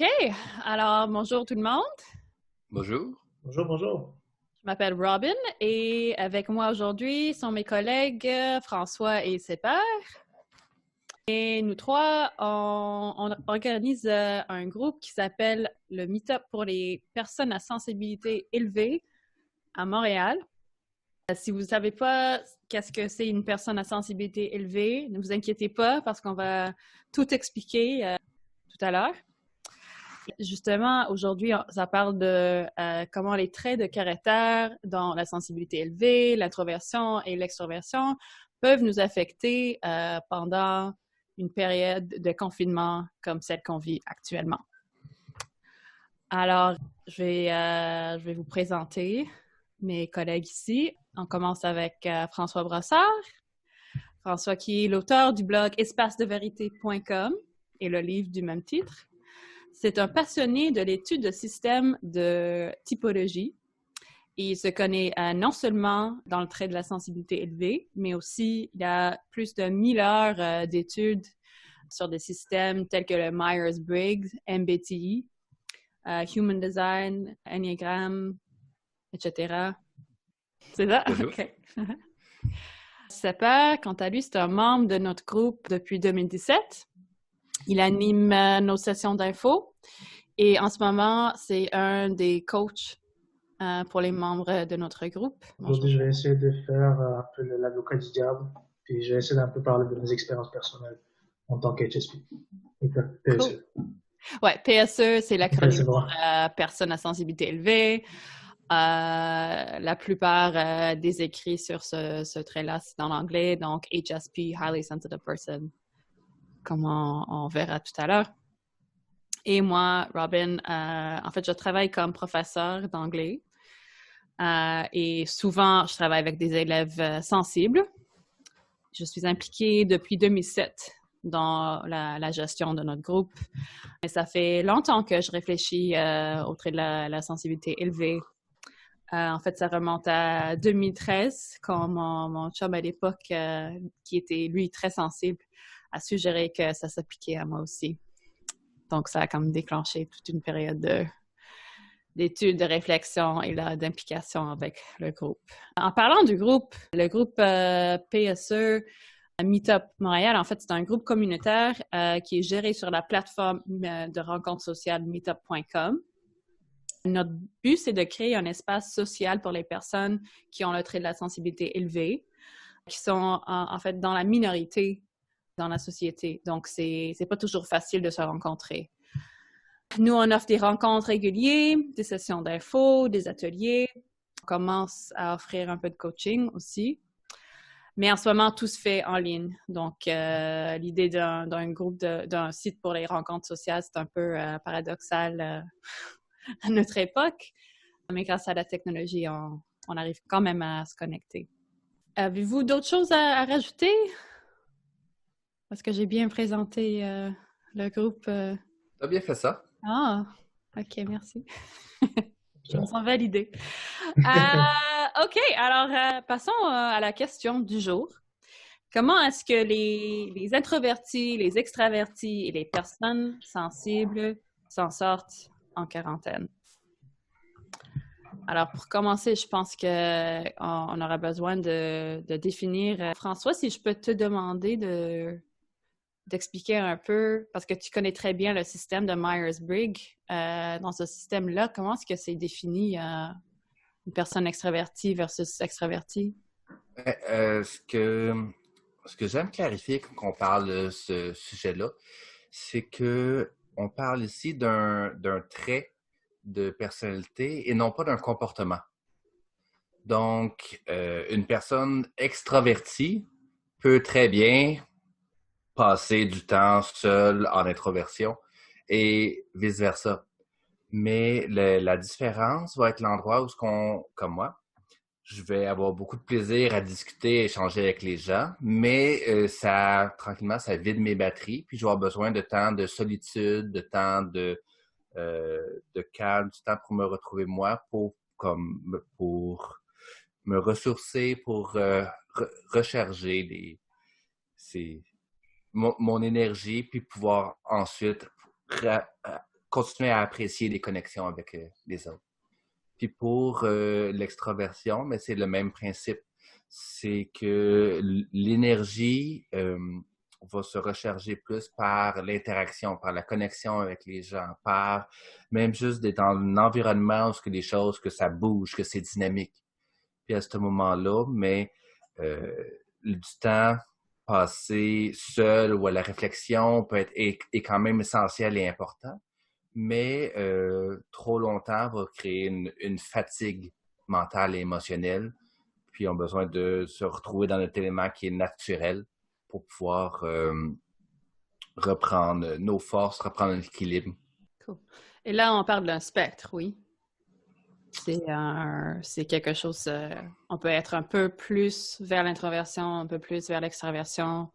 OK. Alors, bonjour tout le monde. Bonjour. Bonjour, bonjour. Je m'appelle Robin et avec moi aujourd'hui sont mes collègues François et ses pairs. Et nous trois, on organise un groupe qui s'appelle le Meetup pour les personnes à sensibilité élevée à Montréal. Si vous ne savez pas qu'est-ce que c'est une personne à sensibilité élevée, ne vous inquiétez pas parce qu'on va tout expliquer tout à l'heure. Justement, aujourd'hui, ça parle de comment les traits de caractère, dont la sensibilité élevée, l'introversion et l'extroversion, peuvent nous affecter pendant une période de confinement comme celle qu'on vit actuellement. Alors, je vais vous présenter mes collègues ici. On commence avec François Brassard. François qui est l'auteur du blog espacedeverité.com et le livre du même titre. C'est un passionné de l'étude de systèmes de typologie. Il se connaît non seulement dans le trait de la sensibilité élevée, mais aussi il a plus de 1000 heures d'études sur des systèmes tels que le Myers-Briggs, MBTI, Human Design, Enneagram, etc. C'est ça? Bonjour. OK. Sepa, quant à lui, c'est un membre de notre groupe depuis 2017. Il anime nos sessions d'info et en ce moment, c'est un des coachs pour les membres de notre groupe. Aujourd'hui, je vais essayer de faire un peu l'avocat du diable, puis je vais essayer d'un peu parler de mes expériences personnelles en tant qu'HSP. PSE. Cool. Ouais, PSE, c'est l'acronyme pour bon. personne à sensibilité élevée. La plupart des écrits sur ce trait-là, c'est en anglais, donc HSP, Highly Sensitive Person, comme on verra tout à l'heure. Et moi, Robin, en fait, je travaille comme professeur d'anglais et souvent, je travaille avec des élèves sensibles. Je suis impliquée depuis 2007 dans la gestion de notre groupe. Et ça fait longtemps que je réfléchis au trait de la sensibilité élevée. En fait, ça remonte à 2013, quand mon chum à l'époque, qui était, lui, très sensible, a suggéré que ça s'appliquait à moi aussi. Donc, ça a comme déclenché toute une période d'études, de réflexion et d'implication avec le groupe. En parlant du groupe, le groupe PSE Meetup Montréal, en fait, c'est un groupe communautaire qui est géré sur la plateforme de rencontres sociales meetup.com. Notre but, c'est de créer un espace social pour les personnes qui ont le trait de la sensibilité élevée, qui sont en fait dans la minorité dans la société. Donc, c'est pas toujours facile de se rencontrer. Nous, on offre des rencontres régulières, des sessions d'info, des ateliers. On commence à offrir un peu de coaching aussi. Mais en ce moment, tout se fait en ligne. Donc, l'idée d'un groupe, d'un site pour les rencontres sociales, c'est un peu paradoxal à notre époque. Mais grâce à la technologie, on arrive quand même à se connecter. Avez-vous d'autres choses à rajouter? Parce que j'ai bien présenté le groupe. T'as bien fait ça. Ah, OK, merci. Je me sens validée. OK, alors passons à la question du jour. Comment est-ce que les introvertis, les extravertis et les personnes sensibles s'en sortent en quarantaine? Alors, pour commencer, je pense qu'on aura besoin de définir. François, si je peux te demander d'expliquer un peu, parce que tu connais très bien le système de Myers-Briggs. Dans ce système-là, comment est-ce que c'est défini une personne extravertie versus extravertie? Ce que j'aime clarifier quand on parle de ce sujet-là, c'est que on parle ici d'un trait de personnalité et non pas d'un comportement. Donc, une personne extravertie peut très bien passer du temps seule en introversion et vice-versa. Mais la différence va être l'endroit où, comme moi, je vais avoir beaucoup de plaisir à discuter, échanger avec les gens, mais tranquillement, ça vide mes batteries, puis je vais avoir besoin de temps de solitude, de temps de calme, du temps pour me retrouver moi, pour me ressourcer, pour recharger mon énergie, puis pouvoir ensuite continuer à apprécier les connexions avec les autres. Puis pour l'extraversion, mais c'est le même principe. C'est que l'énergie va se recharger plus par l'interaction, par la connexion avec les gens, par même juste d'être dans un environnement où que les choses, que ça bouge, que c'est dynamique. Puis à ce moment-là, mais du temps passé seul ou à la réflexion est quand même essentiel et important, mais trop longtemps va créer une fatigue mentale et émotionnelle, puis on a besoin de se retrouver dans notre élément qui est naturel pour pouvoir reprendre nos forces, reprendre l'équilibre. Cool. Et là, on parle d'un spectre, oui. C'est quelque chose, on peut être un peu plus vers l'introversion, un peu plus vers l'extraversion.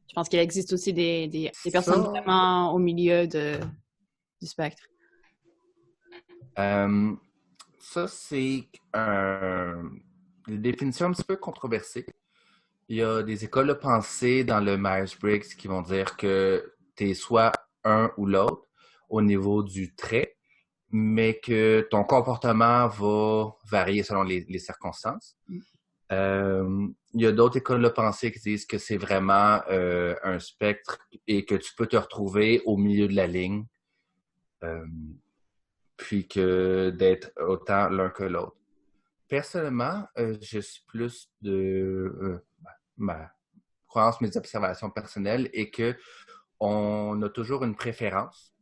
Je pense qu'il existe aussi des personnes vraiment au milieu du spectre. Ça, c'est une définition un petit peu controversée. Il y a des écoles de pensée dans le Myers-Briggs qui vont dire que tu es soit un ou l'autre au niveau du trait, mais que ton comportement va varier selon les circonstances. Il y a d'autres écoles de pensée qui disent que c'est vraiment un spectre et que tu peux te retrouver au milieu de la ligne, puis que d'être autant l'un que l'autre. Personnellement, je suis plus de ma croyance, mes observations personnelles, et que on a toujours une préférence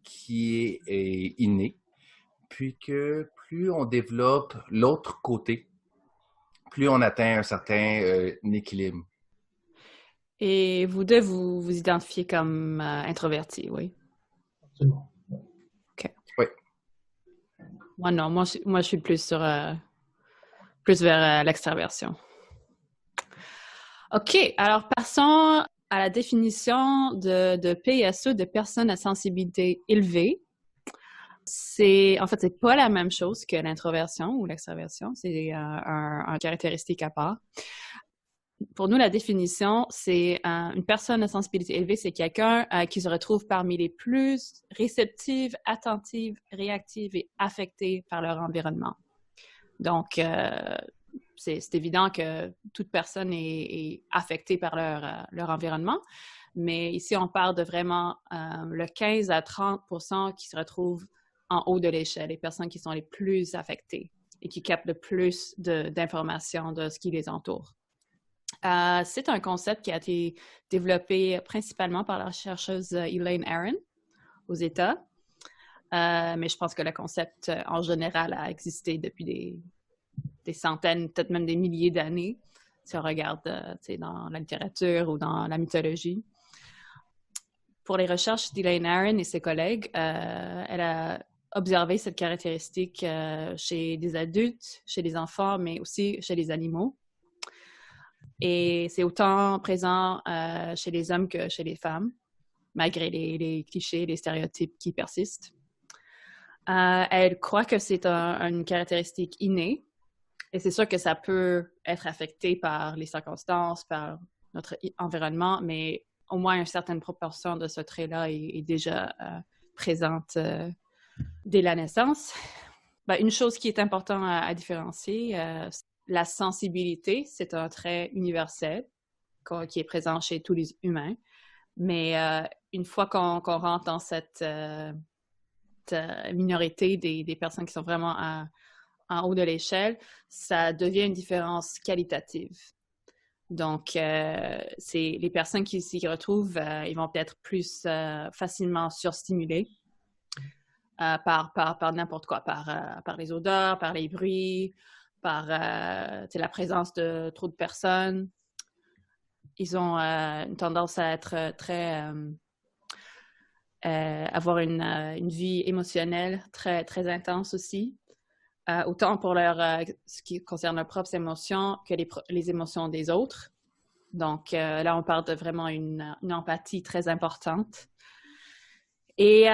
qui est innée, puis que plus on développe l'autre côté, plus on atteint un certain équilibre. Et vous deux, vous identifiez comme introverti, oui? Absolument. OK. Oui. Moi, non. Moi, je suis plus vers l'extraversion. OK. Alors, passons à la définition de PSE, de personnes à sensibilité élevée. C'est pas la même chose que l'introversion ou l'extraversion. C'est un caractéristique à part. Pour nous, la définition, c'est une personne à sensibilité élevée, c'est quelqu'un qui se retrouve parmi les plus réceptives, attentives, réactives et affectées par leur environnement. Donc, c'est évident que toute personne est affectée par leur environnement, mais ici, on parle de vraiment le 15 à 30% qui se retrouvent en haut de l'échelle, les personnes qui sont les plus affectées et qui captent le plus d'informations de ce qui les entoure. C'est un concept qui a été développé principalement par la chercheuse Elaine Aron aux États, mais je pense que le concept en général a existé depuis des centaines, peut-être même des milliers d'années, si on regarde dans la littérature ou dans la mythologie. Pour les recherches d'Elaine Aron et ses collègues, elle a observé cette caractéristique chez des adultes, chez les enfants, mais aussi chez les animaux. Et c'est autant présent chez les hommes que chez les femmes, malgré les clichés, les stéréotypes qui persistent. Elle croit que c'est une caractéristique innée, et c'est sûr que ça peut être affecté par les circonstances, par notre environnement, mais au moins une certaine proportion de ce trait-là est déjà présente dès la naissance. Une chose qui est importante à différencier, la sensibilité, c'est un trait universel qui est présent chez tous les humains. Mais une fois qu'on rentre dans cette minorité des personnes qui sont vraiment en haut de l'échelle, ça devient une différence qualitative. Donc, c'est les personnes qui s'y retrouvent, ils vont peut-être plus facilement surstimulés par n'importe quoi, par les odeurs, par les bruits, par la présence de trop de personnes. Ils ont une tendance à être avoir une vie émotionnelle très, très intense aussi. Autant pour ce qui concerne leurs propres émotions que les émotions des autres. Donc, là, on parle de vraiment une empathie très importante. Et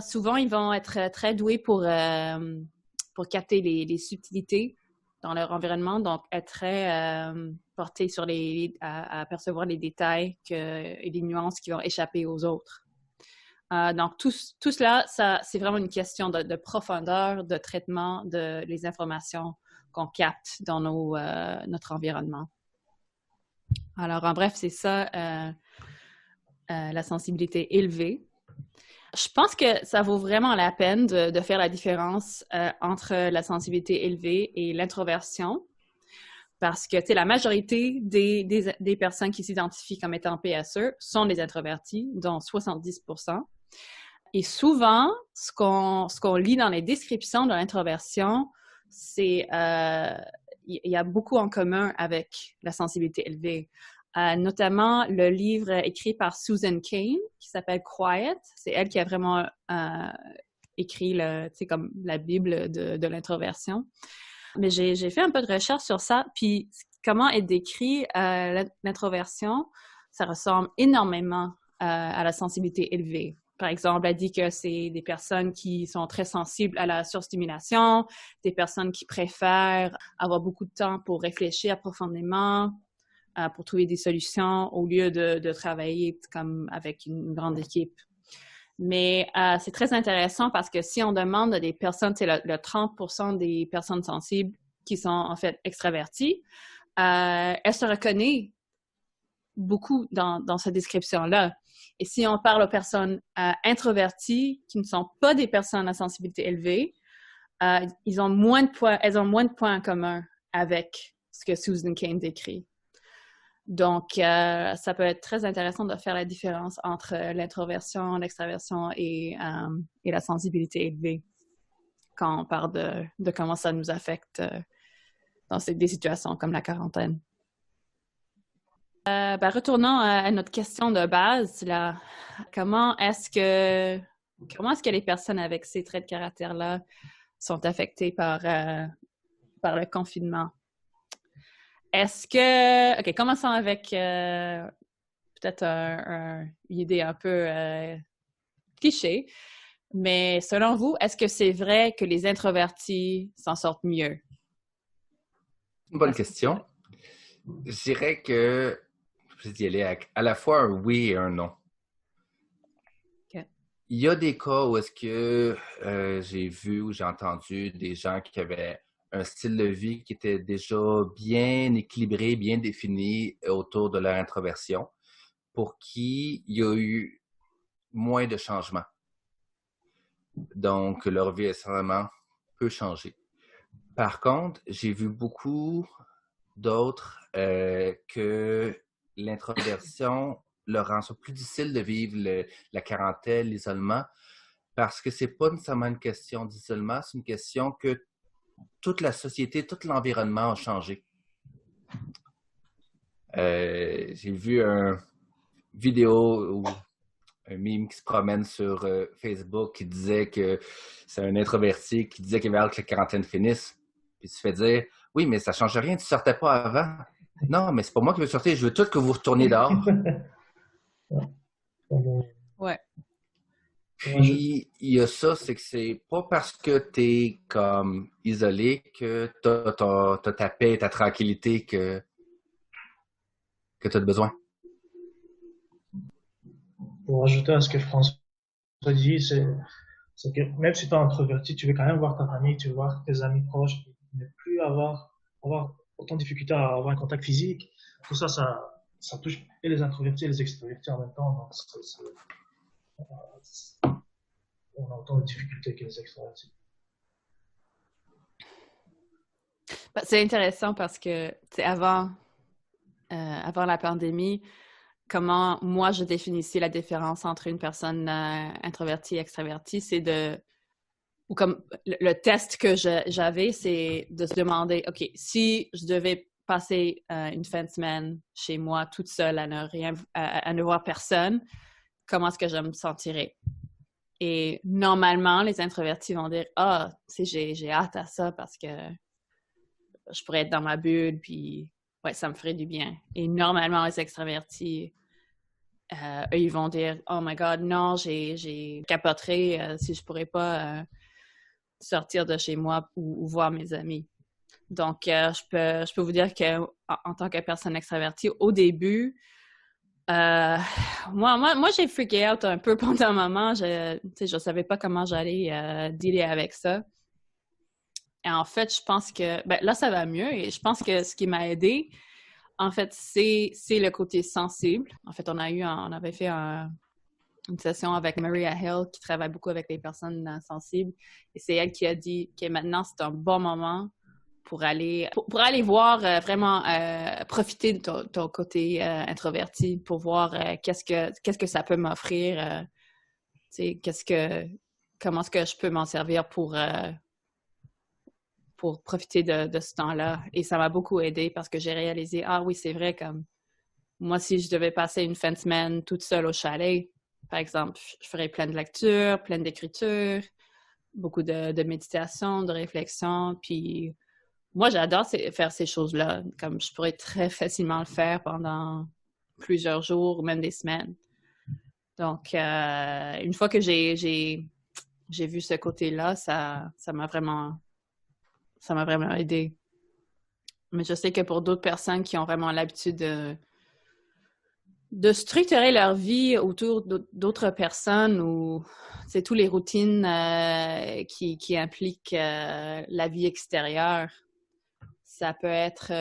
souvent, ils vont être très doués pour capter les subtilités dans leur environnement, donc être très portés à percevoir les détails et les nuances qui vont échapper aux autres. Donc, tout cela, c'est vraiment une question de profondeur, de traitement de les informations qu'on capte dans notre environnement. Alors, en bref, c'est ça, la sensibilité élevée. Je pense que ça vaut vraiment la peine de faire la différence entre la sensibilité élevée et l'introversion. Parce que, tu sais, la majorité des personnes qui s'identifient comme étant PSE sont des introvertis, dont 70%. Et souvent, ce qu'on lit dans les descriptions de l'introversion, c'est il y a beaucoup en commun avec la sensibilité élevée. Notamment le livre écrit par Susan Cain, qui s'appelle Quiet. C'est elle qui a vraiment écrit comme la Bible de l'introversion. Mais j'ai fait un peu de recherche sur ça, puis comment est décrit l'introversion, ça ressemble énormément à la sensibilité élevée. Par exemple, elle dit que c'est des personnes qui sont très sensibles à la surstimulation, des personnes qui préfèrent avoir beaucoup de temps pour réfléchir profondément, pour trouver des solutions au lieu de travailler comme avec une grande équipe. Mais c'est très intéressant parce que si on demande à des personnes, c'est le 30% des personnes sensibles qui sont en fait extraverties, elles se reconnaissent beaucoup dans cette description-là. Et si on parle aux personnes introverties qui ne sont pas des personnes à sensibilité élevée, elles ont moins de points en commun avec ce que Susan Cain décrit. Donc, ça peut être très intéressant de faire la différence entre l'introversion, l'extraversion et la sensibilité élevée quand on parle de comment ça nous affecte dans des situations comme la quarantaine. Retournons à notre question de base, là. Comment est-ce que les personnes avec ces traits de caractère-là sont affectées par le confinement? Est-ce que... OK, commençons avec peut-être une idée un peu cliché, mais selon vous, est-ce que c'est vrai que les introvertis s'en sortent mieux? Une bonne question. Je dirais que je vais y aller à la fois un oui et un non. Okay. Il y a des cas où est-ce que j'ai vu ou j'ai entendu des gens qui avaient un style de vie qui était déjà bien équilibré, bien défini autour de leur introversion, pour qui il y a eu moins de changements. Donc, leur vie essentiellement peut changer. Par contre, j'ai vu beaucoup d'autres que l'introversion leur rend ça plus difficile de vivre la quarantaine, l'isolement, parce que c'est pas nécessairement une question d'isolement, c'est une question que toute la société, tout l'environnement a changé. J'ai vu une vidéo ou un meme qui se promène sur Facebook qui disait que c'est un introverti qui disait qu'il avait hâte que la quarantaine finisse. Puis il se fait dire « Oui, mais ça ne change rien, tu ne sortais pas avant. » Non, mais c'est pas moi qui veux sortir, je veux tout que vous retourniez dehors. Ouais. Puis, il y a ça, c'est que c'est pas parce que tu es comme isolé que tu as ta paix et ta tranquillité que tu as besoin. Pour ajouter à ce que François dit, c'est que même si tu es introverti, tu veux quand même voir ta famille, tu veux voir tes amis proches, ne plus avoir autant de difficultés à avoir un contact physique. Tout ça, ça touche et les introvertis et les extravertis en même temps. Donc, on a autant de difficultés que les extravertis. C'est intéressant parce que, avant la pandémie, comment moi je définissais la différence entre une personne introvertie et extravertie, ou comme le test que j'avais, c'est de se demander, OK, si je devais passer une fin de semaine chez moi toute seule à ne voir personne, comment est-ce que je me sentirais? Et normalement, les introvertis vont dire, j'ai hâte à ça parce que je pourrais être dans ma bulle, puis ouais, ça me ferait du bien. Et normalement, les extravertis, eux, ils vont dire, oh my God, non, j'ai capoterais si je pourrais pas sortir de chez moi ou voir mes amis. Donc, je peux vous dire que en tant que personne extravertie, au début, Euh, moi, j'ai freaké out un peu pendant un moment. Je savais pas comment j'allais dealer avec ça. Et en fait, je pense que ben, là, ça va mieux. Et je pense que ce qui m'a aidé, en fait, c'est le côté sensible. En fait, on avait fait une session avec Maria Hill qui travaille beaucoup avec les personnes sensibles. Et c'est elle qui a dit que maintenant, c'est un bon moment pour aller voir vraiment profiter de ton côté introverti pour voir qu'est-ce que ça peut m'offrir, comment est-ce que je peux m'en servir pour profiter de ce temps-là. Et ça m'a beaucoup aidé parce que j'ai réalisé, ah oui, c'est vrai, comme moi, si je devais passer une fin de semaine toute seule au chalet, par exemple, je ferais plein de lectures, plein d'écriture, beaucoup de méditation, de réflexion, puis moi, j'adore faire ces choses-là. Comme je pourrais très facilement le faire pendant plusieurs jours ou même des semaines. Donc, une fois que j'ai vu ce côté-là, ça m'a vraiment aidé. Mais je sais que pour d'autres personnes qui ont vraiment l'habitude de structurer leur vie autour d'autres personnes ou c'est tous les routines qui impliquent la vie extérieure, ça peut être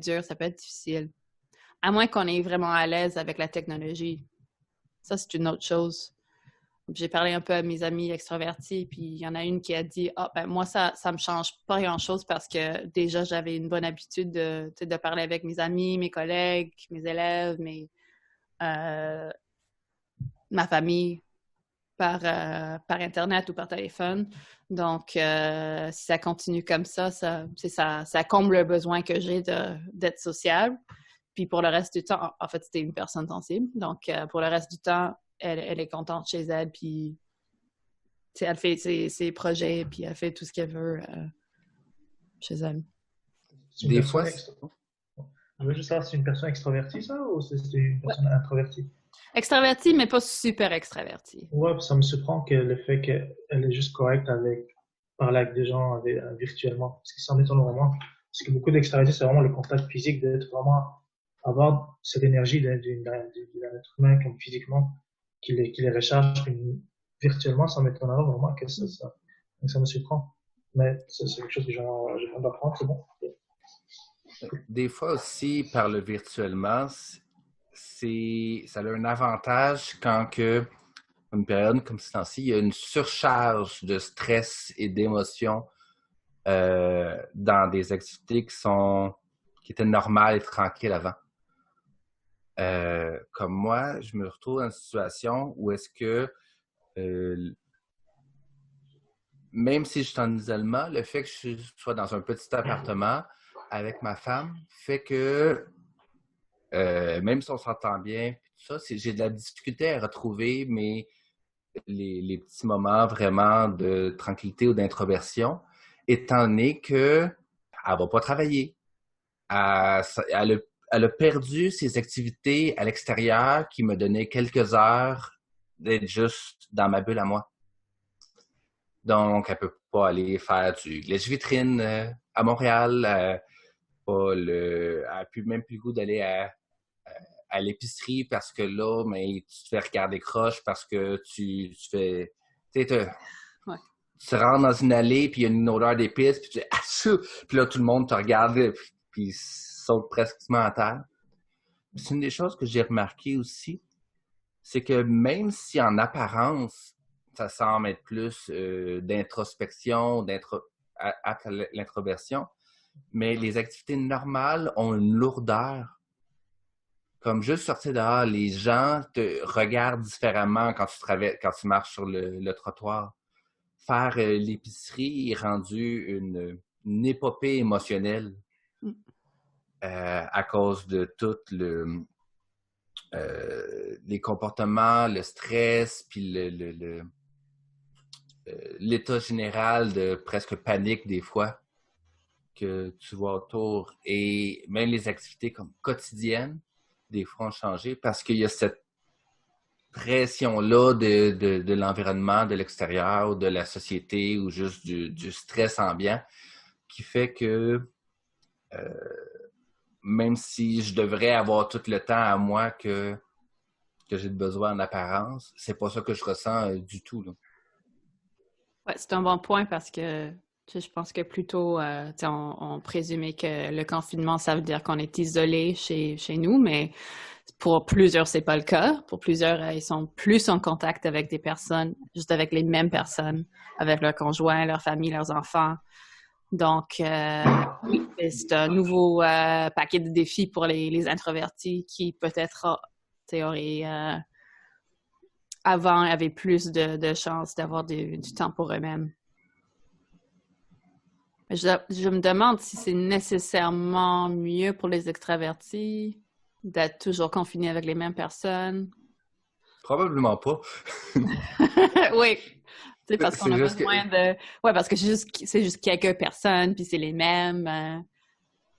dur, ça peut être difficile. À moins qu'on est vraiment à l'aise avec la technologie. Ça, c'est une autre chose. J'ai parlé un peu à mes amis extravertis, puis il y en a une qui a dit « Ah, ben moi, ça me change pas grand-chose parce que déjà, j'avais une bonne habitude de parler avec mes amis, mes collègues, mes élèves, ma famille par Internet ou par téléphone. Donc, si ça continue comme ça comble le besoin que j'ai d'être sociable. Puis pour le reste du temps, en fait, c'était une personne sensible. Donc, pour le reste du temps, elle est contente chez elle, puis elle fait ses projets, puis elle fait tout ce qu'elle veut chez elle. C'est une Des personne fois, Je veux juste savoir, c'est une personne extravertie, ça, ou c'est une personne introvertie? Extravertie, mais pas super extravertie. Ouais, ça me surprend que le fait qu'elle est juste correcte avec parler avec des gens virtuellement. Parce que ça m'étonne vraiment. Parce que beaucoup d'extravertis, c'est vraiment le contact physique, d'être vraiment, avoir cette énergie d'un être humain comme physiquement, qui les recharge virtuellement, ça m'étonnerait vraiment que donc ça me surprend. Mais c'est quelque chose que j'ai envie d'apprendre, c'est bon. des fois aussi, par le virtuellement, ça a un avantage quand que, une période comme ce temps-ci, il y a une surcharge de stress et d'émotions dans des activités qui étaient normales et tranquilles avant. Comme moi, je me retrouve dans une situation où est-ce que euh, même si je suis en isolement, le fait que je sois dans un petit appartement avec ma femme fait que même si on s'entend bien, tout ça, j'ai de la difficulté à retrouver les petits moments vraiment de tranquillité ou d'introversion, étant donné qu'elle ne va pas travailler. Elle a perdu ses activités à l'extérieur qui me donnaient quelques heures d'être juste dans ma bulle à moi. Donc, elle ne peut pas aller faire du lèche-vitrine à Montréal. Elle n'a même plus le goût d'aller à l'épicerie parce que là, mais tu te fais regarder croche parce que tu fais. Tu sais, Ouais. tu rentres dans une allée, puis il y a une odeur d'épices, puis tu dis « Ah, puis là, tout le monde te regarde, puis saute presque à terre. C'est une des choses que j'ai remarqué aussi, c'est que même si en apparence, ça semble être plus d'introspection, à l'introversion, mais les activités normales ont une lourdeur. Comme juste sortir dehors, les gens te regardent différemment quand quand tu marches sur le trottoir. Faire l'épicerie est rendu une épopée émotionnelle à cause de tout les comportements, le stress, puis l'état général de presque panique des fois que tu vois autour. Et même les activités comme quotidiennes, des fois ont changé parce qu'il y a cette pression-là de l'environnement, de l'extérieur, de la société ou juste du stress ambiant qui fait que même si je devrais avoir tout le temps à moi que j'ai besoin en apparence, c'est pas ça que je ressens du tout, là. Ouais, c'est un bon point parce que je pense que plutôt, on présumait que le confinement, ça veut dire qu'on est isolé chez nous, mais pour plusieurs, c'est pas le cas. Pour plusieurs, ils sont plus en contact avec des personnes, juste avec les mêmes personnes, avec leurs conjoints, leur famille, leurs enfants. Donc, oui, c'est un nouveau paquet de défis pour les introvertis qui peut-être auraient avant avaient plus de chances d'avoir du temps pour eux-mêmes. Je me demande si c'est nécessairement mieux pour les extravertis d'être toujours confinés avec les mêmes personnes. Probablement pas. Oui, parce qu'on a besoin de... Oui, parce que c'est juste quelques personnes, puis c'est les mêmes.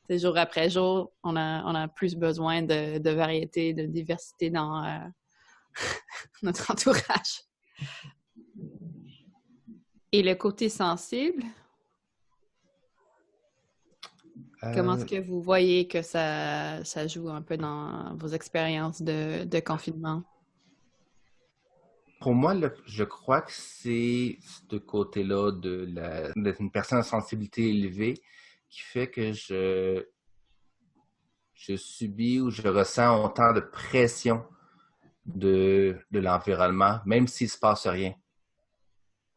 Jour après jour, on a plus besoin de variété, de diversité dans notre entourage. Et le côté sensible, comment est-ce que vous voyez que ça joue un peu dans vos expériences de confinement? Pour moi, je crois que c'est ce côté-là d'être une personne à sensibilité élevée qui fait que je subis ou je ressens autant de pression de l'environnement, même s'il ne se passe rien.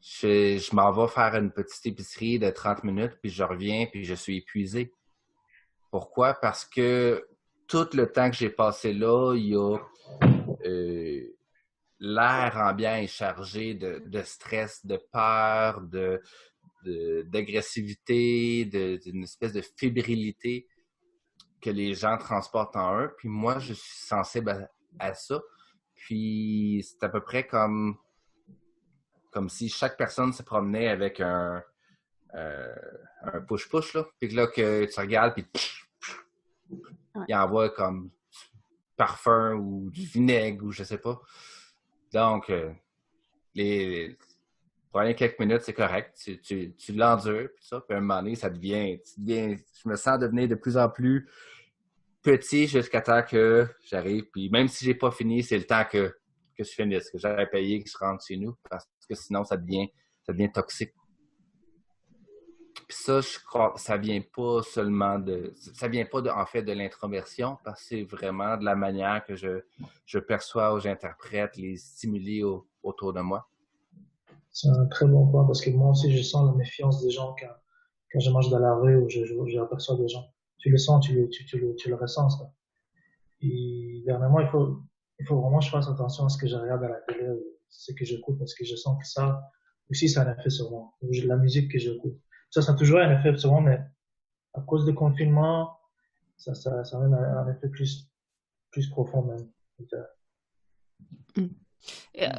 Je m'en vais faire une petite épicerie de 30 minutes, puis je reviens, puis je suis épuisé. Pourquoi? Parce que tout le temps que j'ai passé là, il y a l'air ambiant est chargé de stress, de peur, d'agressivité, d'une espèce de fébrilité que les gens transportent en eux. Puis moi, je suis sensible à ça. Puis c'est à peu près comme si chaque personne se promenait avec un push-push, là. Puis là, que tu regardes, puis il envoie comme du parfum ou du vinaigre ou je sais pas. Donc, pour quelques minutes, c'est correct. Tu l'endures, puis ça. Puis à un moment donné, je me sens devenir de plus en plus petit jusqu'à temps que j'arrive. Puis même si j'ai pas fini, c'est le temps que je finisse, que j'aurais payé, que je rentre chez nous, parce que sinon, ça devient toxique. Puis ça, je crois, ça vient pas en fait de l'introversion, parce que c'est vraiment de la manière que je perçois ou j'interprète les stimuli autour de moi. C'est un très bon point parce que moi aussi, je sens la méfiance des gens quand je marche dans la rue ou j'aperçois des gens. Tu le sens, tu le ressens, ça. Et dernièrement, il faut vraiment que je fasse attention à ce que je regarde à la télé, ce que j'écoute, parce que je sens que ça aussi, ça a un effet sur moi. La musique que j'écoute. Ça a toujours un effet sur moi, mais à cause du confinement, ça a même un effet plus profond même.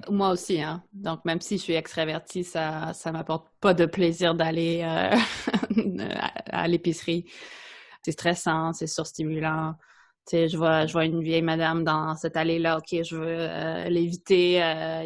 Moi aussi, hein. Donc, même si je suis extravertie, ça m'apporte pas de plaisir d'aller à l'épicerie. C'est stressant, c'est surstimulant. Tu sais, je vois une vieille madame dans cette allée-là, OK, je veux l'éviter,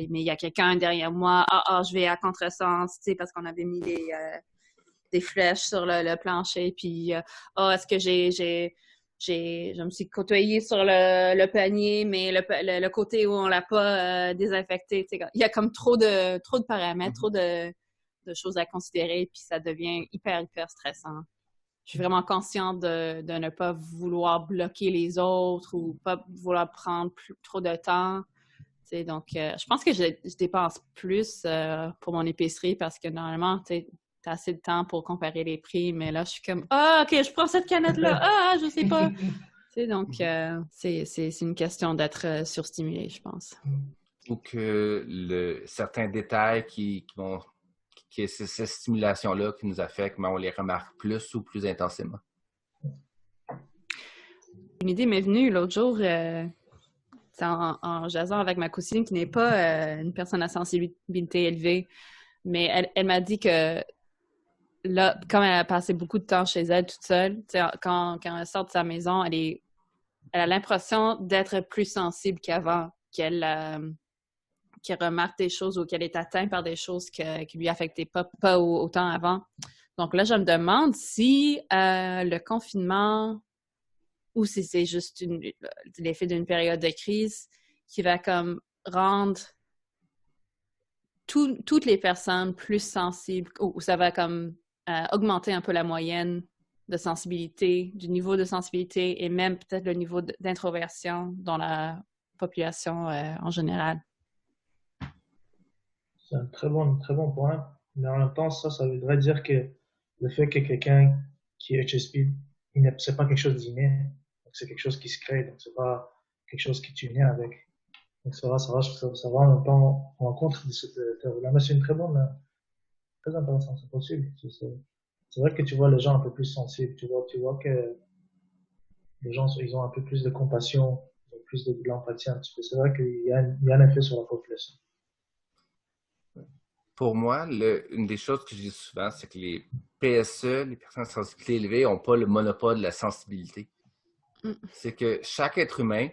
mais il y a quelqu'un derrière moi. Je vais à contresens, tu sais, parce qu'on avait mis des flèches sur le plancher, puis est-ce que je me suis côtoyée sur le panier, mais le côté où on l'a pas désinfecté, tu sais, il y a comme trop de paramètres, trop de choses à considérer, puis ça devient hyper, hyper stressant. Je suis vraiment consciente de ne pas vouloir bloquer les autres ou pas vouloir prendre trop de temps. Tu sais, donc, je pense que je dépense plus pour mon épicerie parce que normalement, tu sais, t'as assez de temps pour comparer les prix, mais là, je suis comme, OK, je prends cette canette-là. Je sais pas. Tu sais, donc, c'est une question d'être surstimulé, je pense. Ou que certains détails qui est cette stimulation-là qui nous affecte, mais on les remarque plus ou plus intensément. Une idée m'est venue l'autre jour, en jasant avec ma cousine qui n'est pas une personne à sensibilité élevée, mais elle m'a dit que là, comme elle a passé beaucoup de temps chez elle toute seule, quand elle sort de sa maison, elle a l'impression d'être plus sensible qu'avant, qu'elle remarque des choses ou qu'elle est atteinte par des choses qui lui affectaient pas autant avant. Donc là, je me demande si le confinement ou si c'est juste l'effet d'une période de crise qui va comme rendre toutes les personnes plus sensibles, ou ça va comme augmenter un peu la moyenne de sensibilité, du niveau de sensibilité et même peut-être le niveau d'introversion dans la population en général. C'est un très bon point. Mais en même temps, ça voudrait dire que le fait que quelqu'un qui est HSP, c'est pas quelque chose d'inné. Donc, c'est quelque chose qui se crée. Donc, c'est pas quelque chose que tu nais avec. Donc, ça va en même temps en rencontre de cette théorie-là. Mais c'est une très intéressant. C'est possible. C'est vrai que tu vois les gens un peu plus sensibles. Tu vois que les gens, ils ont un peu plus de compassion, ils ont plus de l'empathie un petit peu. C'est vrai qu'il y a un effet sur la population. Pour moi, une des choses que je dis souvent, c'est que les PSE, les personnes à sensibilité élevée, n'ont pas le monopole de la sensibilité. C'est que chaque être humain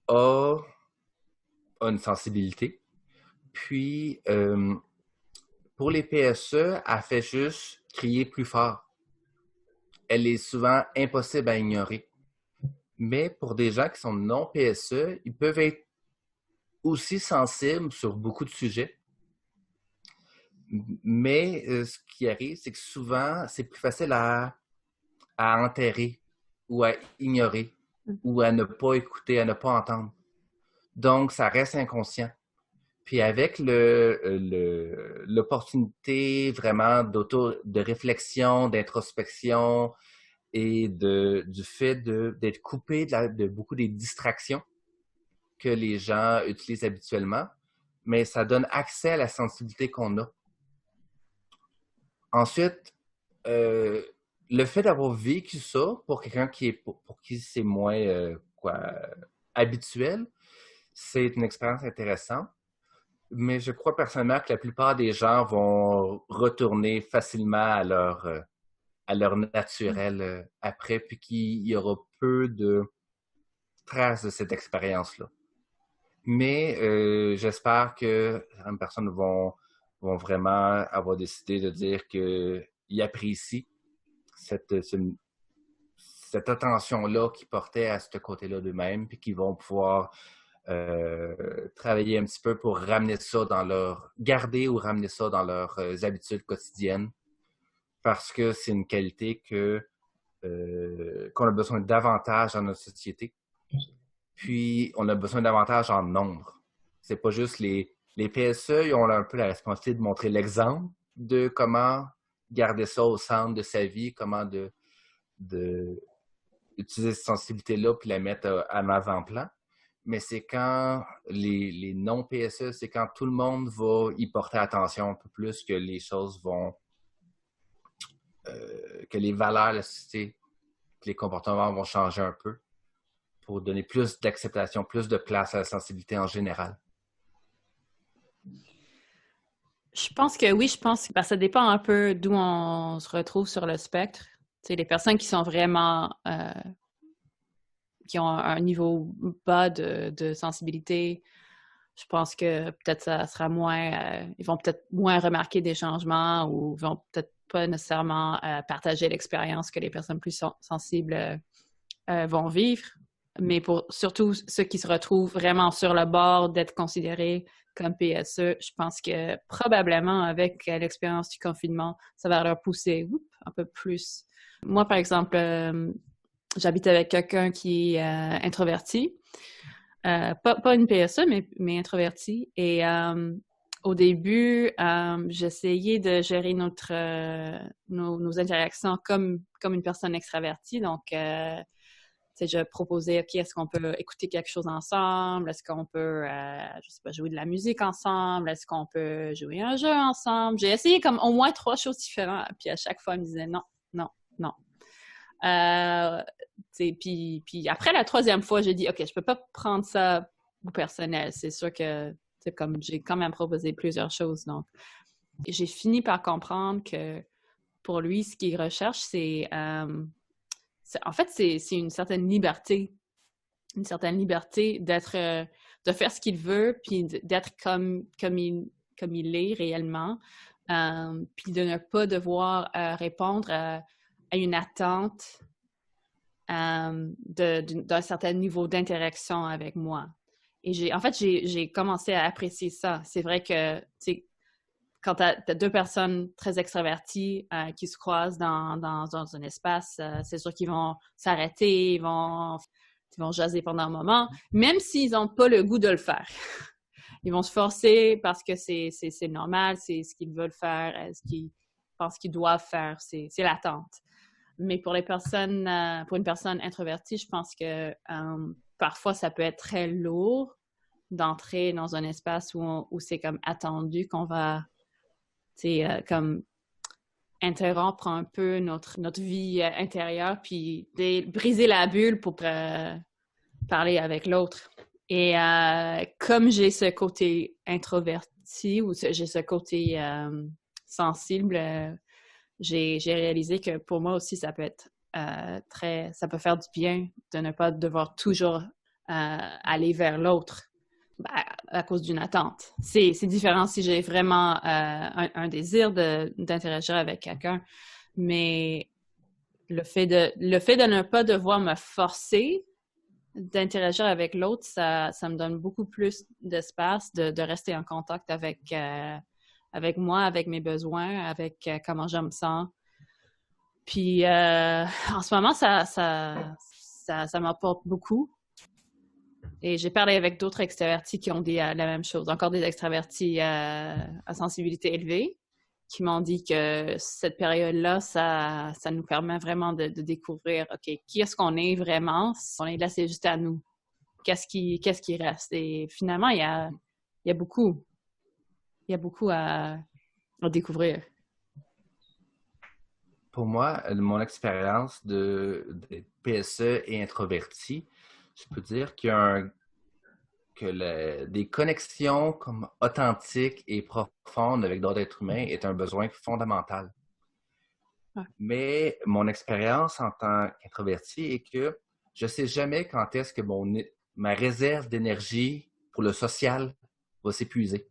a une sensibilité. Puis, pour les PSE, elle fait juste crier plus fort. Elle est souvent impossible à ignorer. Mais pour des gens qui sont non PSE, ils peuvent être aussi sensibles sur beaucoup de sujets. Mais ce qui arrive, c'est que souvent, c'est plus facile à enterrer ou à ignorer ou à ne pas écouter, à ne pas entendre. Donc, ça reste inconscient. Puis avec l'opportunité vraiment de réflexion, d'introspection et du fait d'être coupé de beaucoup des distractions que les gens utilisent habituellement, mais ça donne accès à la sensibilité qu'on a. Ensuite, le fait d'avoir vécu ça pour quelqu'un pour qui c'est moins habituel, c'est une expérience intéressante. Mais je crois personnellement que la plupart des gens vont retourner facilement à leur naturel après, puis qu'il y aura peu de traces de cette expérience-là. Mais j'espère que certaines personnes vont vraiment avoir décidé de dire qu'ils apprécient cette attention-là qu'ils portaient à ce côté-là d'eux-mêmes, puis qu'ils vont pouvoir travailler un petit peu pour ramener ça garder ou ramener ça dans leurs habitudes quotidiennes, parce que c'est une qualité qu'on a besoin davantage dans notre société. Puis, on a besoin davantage en nombre. C'est pas juste les PSE, ils ont un peu la responsabilité de montrer l'exemple de comment garder ça au centre de sa vie, comment utiliser cette sensibilité-là puis la mettre en avant-plan. Mais c'est quand les non-PSE, c'est quand tout le monde va y porter attention un peu plus que les choses que les valeurs de la société, que les comportements vont changer un peu pour donner plus d'acceptation, plus de place à la sensibilité en général. Je pense que oui, que ça dépend un peu d'où on se retrouve sur le spectre. Tu sais, les personnes qui sont vraiment qui ont un niveau bas de sensibilité, je pense que peut-être ça sera moins, ils vont peut-être moins remarquer des changements ou vont peut-être pas nécessairement partager l'expérience que les personnes plus sensibles vont vivre. Mais pour surtout ceux qui se retrouvent vraiment sur le bord d'être considérés comme PSE, je pense que probablement avec l'expérience du confinement, ça va leur pousser un peu plus. Moi, par exemple, j'habite avec quelqu'un qui est introverti. Pas une PSE, mais introverti. Et au début, j'essayais de gérer nos interactions comme une personne extravertie. Donc, je proposais, OK, est-ce qu'on peut écouter quelque chose ensemble? Est-ce qu'on peut, je sais pas, jouer de la musique ensemble? Est-ce qu'on peut jouer un jeu ensemble? J'ai essayé comme au moins 3 choses différentes. Puis à chaque fois, elle me disait non, non, non. Puis après la 3e fois, j'ai dit, OK, je peux pas prendre ça au personnel. C'est sûr que comme j'ai quand même proposé plusieurs choses. Donc, j'ai fini par comprendre que pour lui, ce qu'il recherche, en fait, c'est une certaine liberté. Une certaine liberté de faire ce qu'il veut, puis d'être comme il est réellement, puis de ne pas devoir répondre à une attente d'un certain niveau d'interaction avec moi. Et j'ai commencé à apprécier ça. C'est vrai que, tu sais, quand tu as deux personnes très extraverties qui se croisent dans un espace, c'est sûr qu'ils vont s'arrêter, ils vont jaser pendant un moment, même s'ils n'ont pas le goût de le faire. Ils vont se forcer parce que c'est normal, c'est ce qu'ils veulent faire, ce qu'ils pensent qu'ils doivent faire, c'est l'attente. Mais pour une personne introvertie, je pense que parfois ça peut être très lourd d'entrer dans un espace où c'est comme attendu qu'on va comme interrompre un peu notre vie intérieure, puis briser la bulle pour parler avec l'autre. Et comme j'ai ce côté introverti ou j'ai ce côté sensible, j'ai réalisé que pour moi aussi, ça peut être ça peut faire du bien de ne pas devoir toujours aller vers l'autre à cause d'une attente. C'est différent si j'ai vraiment un désir d'interagir avec quelqu'un, mais le fait de ne pas devoir me forcer d'interagir avec l'autre, ça me donne beaucoup plus d'espace de rester en contact avec moi, avec mes besoins, avec comment je me sens. Puis en ce moment, ça m'apporte beaucoup. Et j'ai parlé avec d'autres extravertis qui ont dit la même chose, encore des extravertis à sensibilité élevée, qui m'ont dit que cette période-là, ça nous permet vraiment de découvrir, OK, qui est-ce qu'on est vraiment? Si on est là, c'est juste à nous. Qu'est-ce qui reste? Et finalement, il y a beaucoup à découvrir. Pour moi, mon expérience de PSE et introverti, je peux dire qu'il y a des connexions comme authentiques et profondes avec d'autres êtres humains est un besoin fondamental. Ouais. Mais mon expérience en tant qu'introverti est que je ne sais jamais quand est-ce que ma réserve d'énergie pour le social va s'épuiser.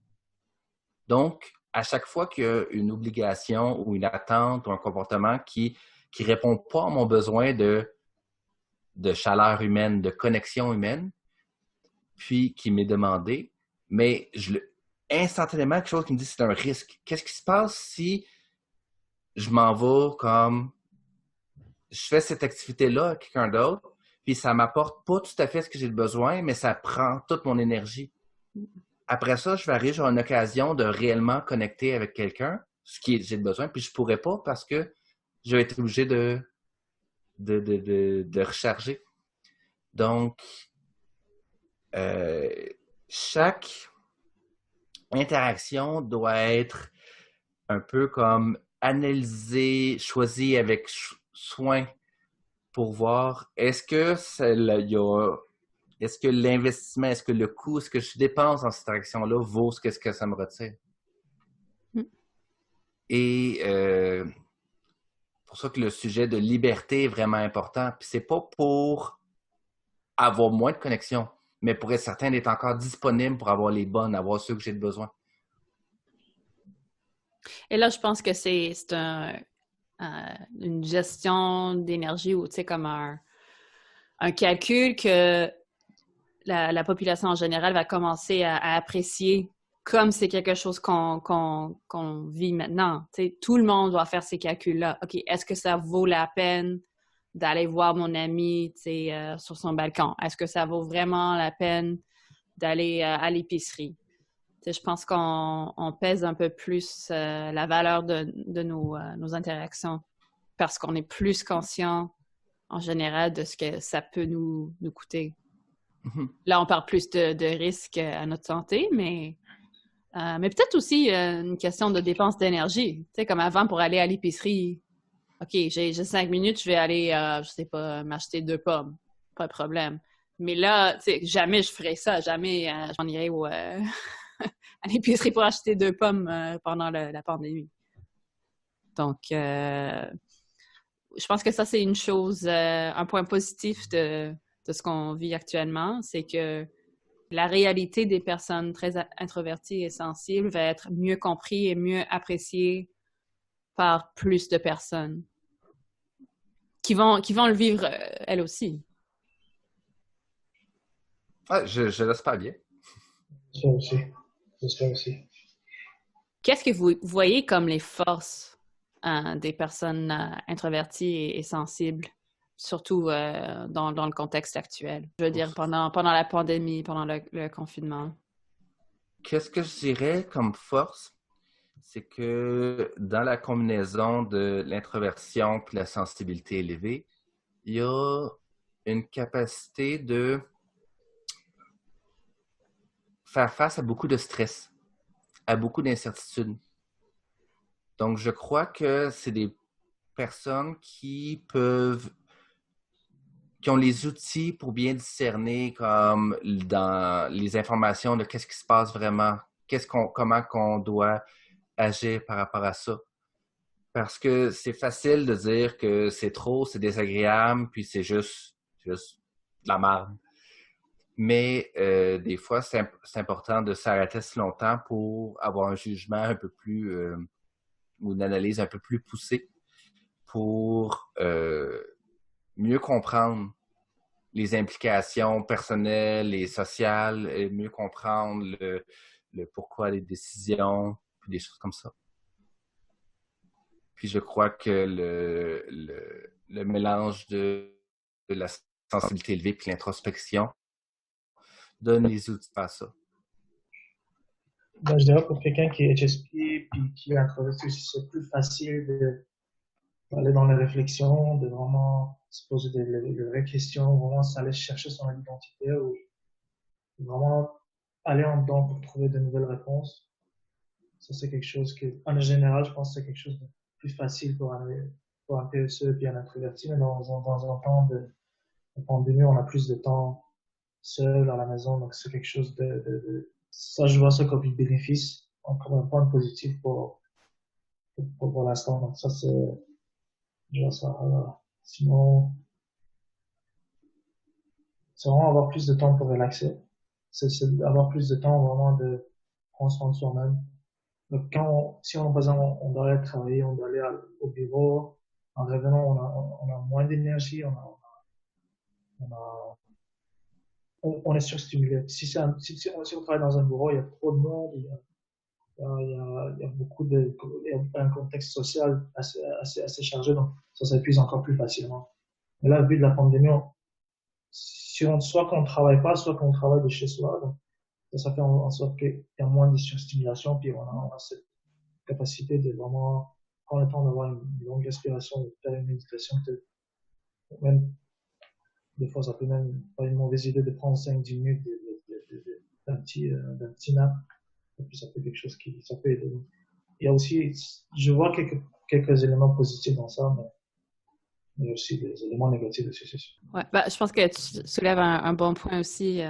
Donc, à chaque fois qu'il y a une obligation ou une attente ou un comportement qui ne répond pas à mon besoin de chaleur humaine, de connexion humaine, puis qui m'est demandé, mais instantanément, quelque chose qui me dit que c'est un risque. Qu'est-ce qui se passe si je m'en vais comme je fais cette activité-là à quelqu'un d'autre, puis ça m'apporte pas tout à fait ce que j'ai besoin, mais ça prend toute mon énergie. Après ça, je vais arriver sur une occasion de réellement connecter avec quelqu'un, ce qui j'ai besoin, puis je pourrais pas parce que je vais être obligé de recharger. Donc, chaque interaction doit être un peu comme analysée, choisie avec soin pour voir est-ce que l'investissement, est-ce que le coût, ce que je dépense dans cette interaction-là vaut ce que ça me retire? Et pour ça que le sujet de liberté est vraiment important. Puis c'est pas pour avoir moins de connexion, mais pour être certain d'être encore disponible pour avoir les bonnes, avoir ceux que j'ai besoin. Et là, je pense que c'est une gestion d'énergie ou, tu sais, comme un calcul que la population en général va commencer à apprécier comme c'est quelque chose qu'on vit maintenant. Tu sais, tout le monde doit faire ces calculs-là. OK, est-ce que ça vaut la peine d'aller voir mon ami, tu sais, sur son balcon? Est-ce que ça vaut vraiment la peine d'aller à l'épicerie? Tu sais, je pense qu'on pèse un peu plus la valeur de nos interactions parce qu'on est plus conscient en général de ce que ça peut nous coûter. Mm-hmm. Là, on parle plus de risques à notre santé, mais peut-être aussi une question de dépense d'énergie. Tu sais, comme avant, pour aller à l'épicerie, OK, j'ai 5 minutes, je vais aller, je sais pas, m'acheter 2 pommes. Pas de problème. Mais là, tu sais, jamais je ferais ça. Jamais j'en irais à l'épicerie pour acheter 2 pommes pendant la pandémie. Donc, je pense que ça, c'est une chose, un point positif de ce qu'on vit actuellement, c'est que la réalité des personnes très introverties et sensibles va être mieux compris et mieux appréciée par plus de personnes. qui vont le vivre elles aussi. Ouais, je l'espère bien. J'espère aussi. Qu'est-ce que vous voyez comme les forces des personnes introverties et sensibles, surtout dans le contexte actuel? Je veux dire, pendant la pandémie, pendant le confinement. Qu'est-ce que je dirais comme force? C'est que dans la combinaison de l'introversion et la sensibilité élevée, il y a une capacité de faire face à beaucoup de stress, à beaucoup d'incertitudes. Donc, je crois que c'est des personnes qui ont les outils pour bien discerner comme dans les informations de qu'est-ce qui se passe vraiment, comment qu'on doit agir par rapport à ça. Parce que c'est facile de dire que c'est trop, c'est désagréable, puis c'est juste de la merde. Mais des fois, c'est important de s'arrêter si longtemps pour avoir un jugement un peu plus ou une analyse un peu plus poussée pour mieux comprendre les implications personnelles et sociales, et mieux comprendre le pourquoi des décisions, puis des choses comme ça. Puis je crois que le mélange de la sensibilité élevée et l'introspection donne les outils à ça. Ben, je dirais pour quelqu'un qui est HSP puis qui est introverti aussi, c'est plus facile d'aller dans les réflexions, de vraiment se poser de vraies questions, vraiment aller chercher son identité ou vraiment aller en dedans pour trouver de nouvelles réponses. Ça, c'est quelque chose que, en général, je pense que c'est quelque chose de plus facile pour un PSE et un introverti, mais dans un temps de pandémie, on a plus de temps seul à la maison, donc c'est quelque chose ça, je vois ça comme un bénéfice, comme un point positif pour l'instant. Donc ça, je vois ça. Sinon, c'est vraiment avoir plus de temps pour relaxer. C'est avoir plus de temps vraiment de prendre soin de soi-même. Donc si on, par exemple, on doit aller travailler, on doit aller au bureau, en revenant, on a moins d'énergie, on est surstimulé. Si on travaille dans un bureau, il y a trop de monde, il y a il y a un contexte social assez chargé, donc ça s'épuise encore plus facilement. Mais là, vu de la pandémie, soit qu'on ne travaille pas, soit qu'on travaille de chez soi, donc ça fait en sorte qu'il y a moins de surstimulation, puis on a cette capacité de vraiment prendre le temps d'avoir une longue respiration, de faire une méditation, même des fois ça peut même pas une mauvaise idée de prendre 5-10 minutes d'un petit nap, et puis ça peut quelque chose ça peut aider. Il y a aussi, je vois quelques éléments positifs dans ça, mais il y a aussi des éléments négatifs aussi, c'est sûr. Ouais, je pense que tu soulèves un bon point aussi.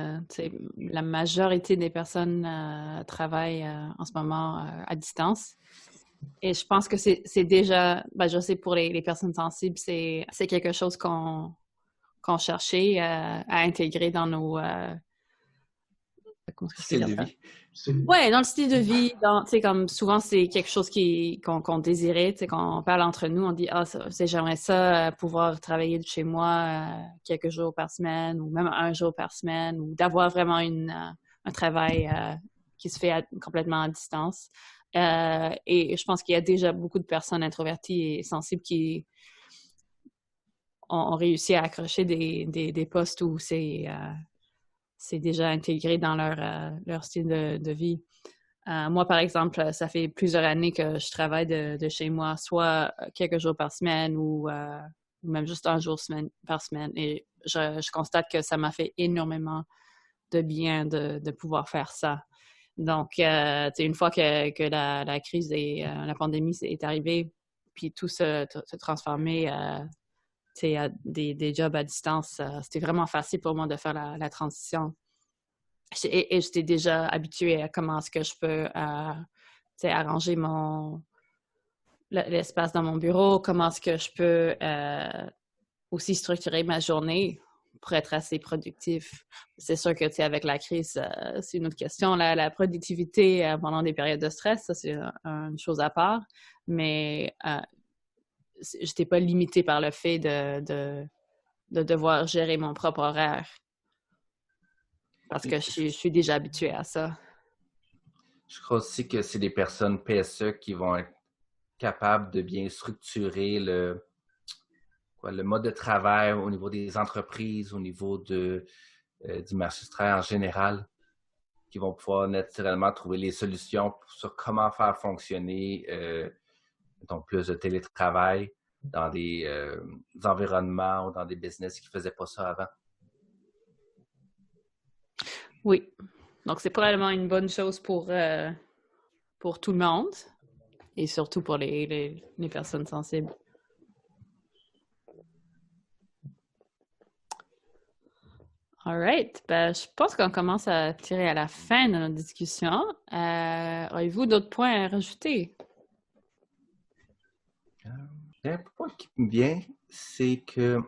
La majorité des personnes travaillent en ce moment à distance. Et je pense que c'est déjà, je sais pour les personnes sensibles, c'est quelque chose qu'on cherchait à intégrer dans nos... comment est-ce que je peux dire ça? Ouais, dans le style de vie, comme souvent c'est quelque chose qu'on désirait, quand on parle entre nous, on dit j'aimerais ça pouvoir travailler de chez moi quelques jours par semaine ou même un jour par semaine ou d'avoir vraiment un travail qui se fait complètement à distance. Et je pense qu'il y a déjà beaucoup de personnes introverties et sensibles qui ont réussi à accrocher des postes où c'est déjà intégré dans leur style de vie. Moi, par exemple, ça fait plusieurs années que je travaille de chez moi, soit quelques jours par semaine ou même juste un jour par semaine. Et je constate que ça m'a fait énormément de bien de pouvoir faire ça. Donc, une fois que la crise et la pandémie est arrivée, puis tout se transformé à des jobs à distance, c'était vraiment facile pour moi de faire la transition. Et j'étais déjà habituée à comment est-ce que je peux arranger l'espace dans mon bureau, comment est-ce que je peux aussi structurer ma journée pour être assez productif. C'est sûr que avec la crise, c'est une autre question. La productivité pendant des périodes de stress, ça c'est une chose à part. Mais j'étais pas limitée par le fait de devoir gérer mon propre horaire. Parce que je suis déjà habituée à ça. Je crois aussi que c'est des personnes PSE qui vont être capables de bien structurer le mode de travail au niveau des entreprises, au niveau du marché du travail en général, qui vont pouvoir naturellement trouver les solutions sur comment faire fonctionner donc plus de télétravail dans des environnements ou dans des business qui ne faisaient pas ça avant. Oui. Donc, c'est probablement une bonne chose pour tout le monde et surtout pour les personnes sensibles. All right. Ben, je pense qu'on commence à tirer à la fin de notre discussion. Avez-vous d'autres points à rajouter? Un point qui me vient, c'est que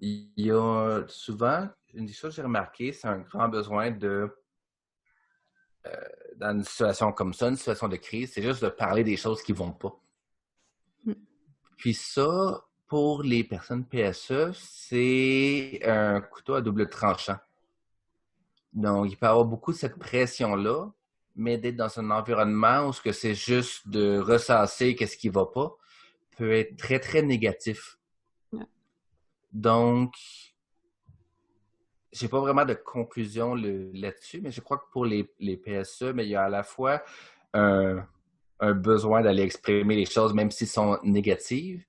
il y a souvent, une des choses que j'ai remarqué, c'est un grand besoin dans une situation comme ça, une situation de crise, c'est juste de parler des choses qui ne vont pas. Puis ça, pour les personnes PSE, c'est un couteau à double tranchant. Donc, il peut y avoir beaucoup de cette pression-là, mais d'être dans un environnement où c'est juste de ressasser qu'est-ce qui ne va pas, peut être très, très négatif. Ouais. Donc, j'ai pas vraiment de conclusion là-dessus, mais je crois que pour les PSE, mais il y a à la fois un besoin d'aller exprimer les choses, même s'ils sont négatives,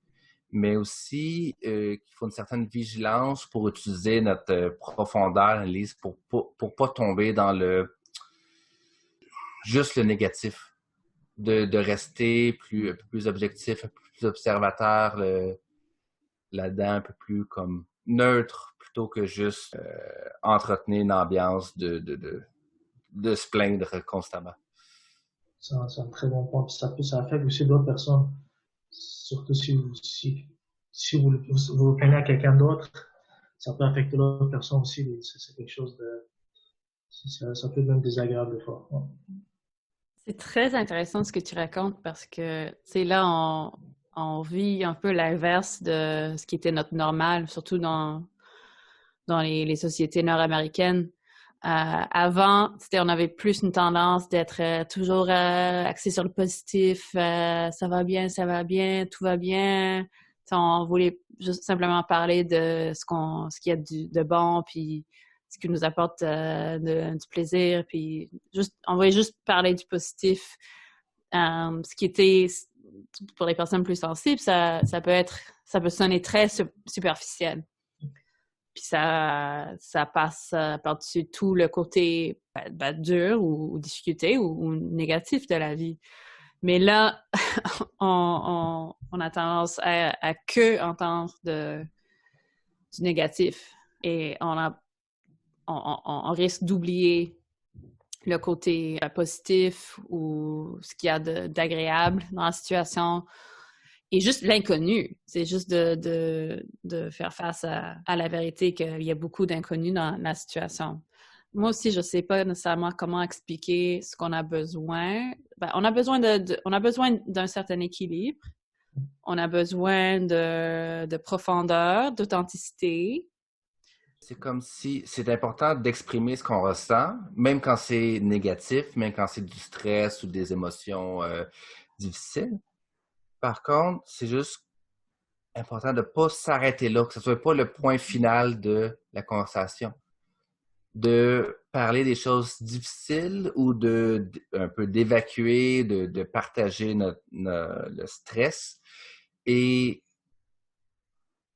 mais aussi qu'il faut une certaine vigilance pour utiliser notre profondeur d'analyse pour pas tomber dans juste le négatif, de rester un peu plus objectif, un peu plus observateur là-dedans, un peu plus comme neutre, plutôt que juste entretenir une ambiance de se plaindre constamment. C'est un très bon point. Ça affecte aussi d'autres personnes. Surtout si vous vous plaignez à quelqu'un d'autre, ça peut affecter l'autre personne aussi. C'est quelque chose ça peut être même désagréable des fois. Ouais. C'est très intéressant ce que tu racontes parce que, tu sais, là, on vit un peu l'inverse de ce qui était notre normal, surtout dans les sociétés nord-américaines. Avant, on avait plus une tendance d'être toujours axé sur le positif. Ça va bien, tout va bien. T'sais, on voulait juste simplement parler de ce qu'il y a de bon, puis ce qui nous apporte du plaisir, puis on voulait juste parler du positif. Ce qui était, pour les personnes plus sensibles, ça peut sonner très superficiel. Puis ça passe par-dessus tout le côté dur ou difficulté ou négatif de la vie. Mais là, on a tendance à que entendre du négatif. Et on risque d'oublier le côté positif ou ce qu'il y a d'agréable dans la situation. Et juste l'inconnu, c'est juste de faire face à la vérité qu'il y a beaucoup d'inconnus dans la situation. Moi aussi, je ne sais pas nécessairement comment expliquer ce qu'on a besoin. On a besoin d'un certain équilibre. On a besoin de profondeur, d'authenticité. C'est comme si c'est important d'exprimer ce qu'on ressent, même quand c'est négatif, même quand c'est du stress ou des émotions difficiles. Par contre, c'est juste important de ne pas s'arrêter là, que ce ne soit pas le point final de la conversation. De parler des choses difficiles ou un peu d'évacuer, de partager le stress. Et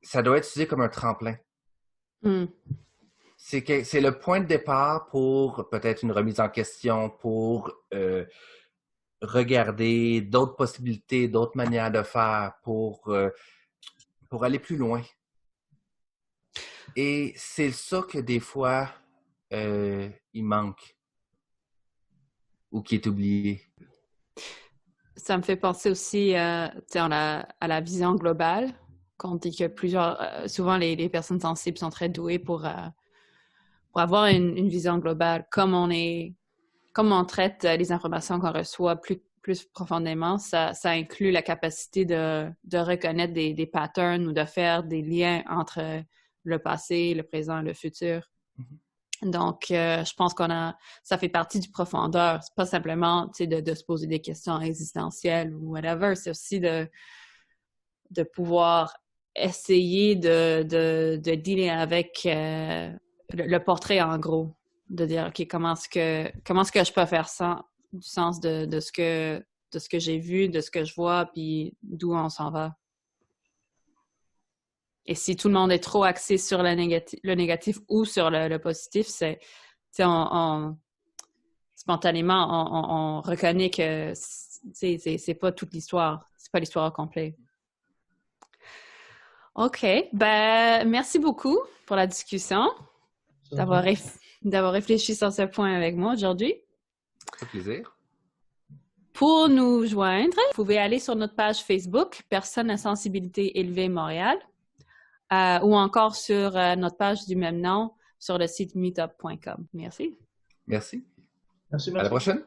ça doit être utilisé comme un tremplin. C'est le point de départ pour peut-être une remise en question, pour regarder d'autres possibilités, d'autres manières de faire pour aller plus loin. Et c'est ça que des fois, il manque ou qui est oublié. Ça me fait penser aussi à la vision globale, qu'on dit que souvent les personnes sensibles sont très douées pour avoir une vision globale, comme on traite les informations qu'on reçoit plus profondément, ça inclut la capacité de reconnaître des patterns ou de faire des liens entre le passé, le présent et le futur. Donc, je pense ça fait partie du profondeur. C'est pas simplement, de se poser des questions existentielles ou whatever. C'est aussi de pouvoir essayer de dealer avec le portrait en gros. De dire, OK, comment est-ce que je peux faire ça du sens de ce que j'ai vu, de ce que je vois, puis d'où on s'en va. Et si tout le monde est trop axé sur le négatif ou sur le positif, spontanément, on reconnaît que c'est pas toute l'histoire. C'est pas l'histoire au complet. OK. Ben, merci beaucoup pour la discussion, d'avoir réfléchi sur ce point avec moi aujourd'hui. Ça fait plaisir. Pour nous joindre, vous pouvez aller sur notre page Facebook, Personnes à sensibilité élevée Montréal, ou encore sur notre page du même nom sur le site meetup.com. Merci. Merci. Merci. À la prochaine.